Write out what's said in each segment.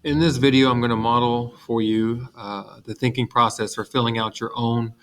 In this video, I'm going to model for you the thinking process for filling out your own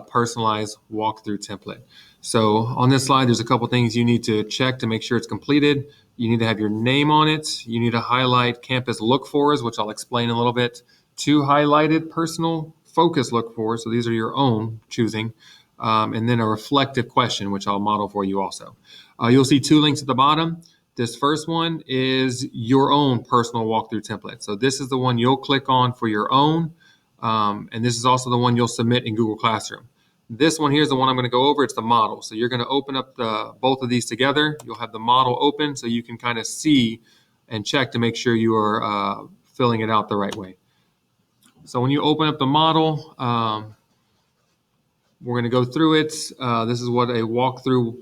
personalized walkthrough template. So on this slide, there's a couple things you need to check to make sure it's completed. You need to have your name on it. You need to highlight campus look-fors, which I'll explain in a little bit. 2 highlighted personal focus look-fors, so these are your own choosing. And then a reflective question, which I'll model for you also. You'll see 2 links at the bottom. This first one is your own personal walkthrough template. So this is the one you'll click on for your own, and this is also the one you'll submit in Google Classroom. This one here is the one I'm going to go over. It's the model. So you're going to open up both of these together. You'll have the model open so you can kind of see and check to make sure you are filling it out the right way. So when you open up the model, we're going to go through it. This is what a walkthrough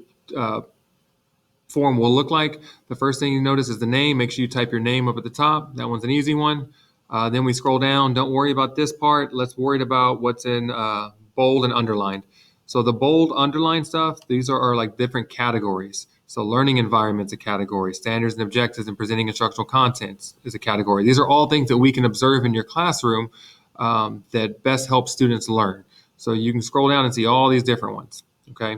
form will look like. The first thing you notice is the name. Make sure you type your name up at the top. That one's an easy one. Then we scroll down. Don't worry about this part. Let's worry about what's in bold and underlined. So the bold underlined stuff, these are like different categories. So learning environment's a category. Standards and objectives and presenting instructional content is a category. These are all things that we can observe in your classroom that best help students learn. So you can scroll down and see all these different ones. Okay.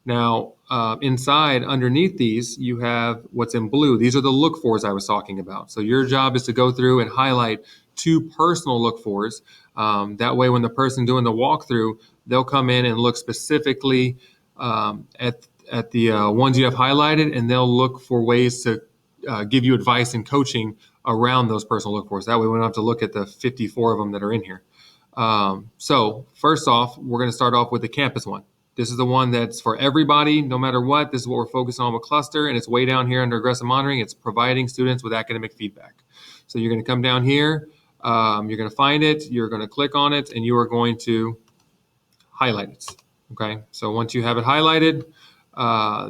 Now, inside, underneath these, you have what's in blue. These are the look-fors I was talking about. So your job is to go through and highlight 2 personal look-fors. That way, when the person doing the walkthrough, they'll come in and look specifically at the ones you have highlighted, and they'll look for ways to give you advice and coaching around those personal look-fors. That way, we don't have to look at the 54 of them that are in here. So first off, we're going to start off with the campus one. This is the one that's for everybody, no matter what. This is what we're focused on with cluster, and it's way down here under aggressive monitoring. It's providing students with academic feedback. So you're going to come down here, you're going to find it, you're going to click on it, and you are going to highlight it. Okay, so once you have it highlighted,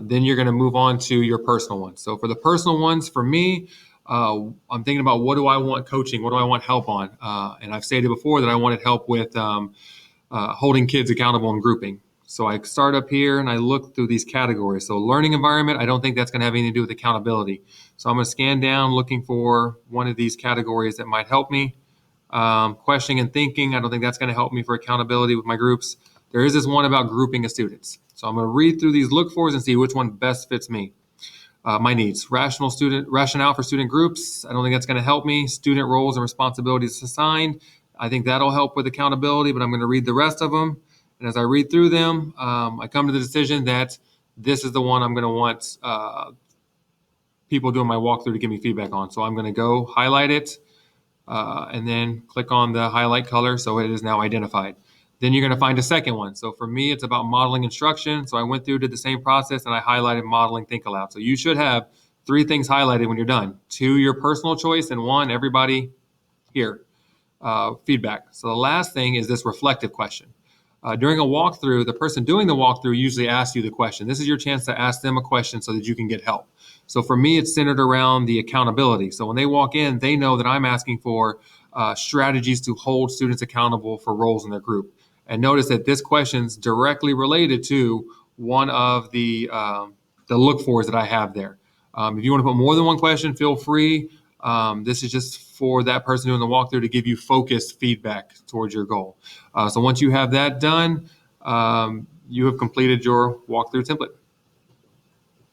then you're going to move on to your personal ones. So for the personal ones, for me, I'm thinking about what do I want coaching, what do I want help on? And I've stated before that I wanted help with holding kids accountable and grouping. So I start up here and I look through these categories. So learning environment, I don't think that's going to have anything to do with accountability. So I'm going to scan down looking for one of these categories that might help me. Questioning and thinking, I don't think that's going to help me for accountability with my groups. There is this one about grouping of students. So I'm going to read through these look-fors and see which one best fits me. My needs. Rationale for student groups, I don't think that's going to help me. Student roles and responsibilities assigned, I think that'll help with accountability, but I'm going to read the rest of them. And as I read through them, I come to the decision that this is the one I'm going to want people doing my walkthrough to give me feedback on. So I'm going to go highlight it and then click on the highlight color so it is now identified. Then you're going to find a second one. So for me, it's about modeling instruction. So I went through, did the same process, and I highlighted modeling think aloud. So you should have 3 things highlighted when you're done. 2, your personal choice, and 1, everybody here, feedback. So the last thing is this reflective question. During a walkthrough, the person doing the walkthrough usually asks you the question. This is your chance to ask them a question so that you can get help. So for me, it's centered around the accountability. So when they walk in, they know that I'm asking for strategies to hold students accountable for roles in their group. And notice that this question's directly related to one of the look-fors that I have there. If you want to put more than one question, feel free. This is just for that person doing the walkthrough to give you focused feedback towards your goal. So once you have that done, you have completed your walkthrough template.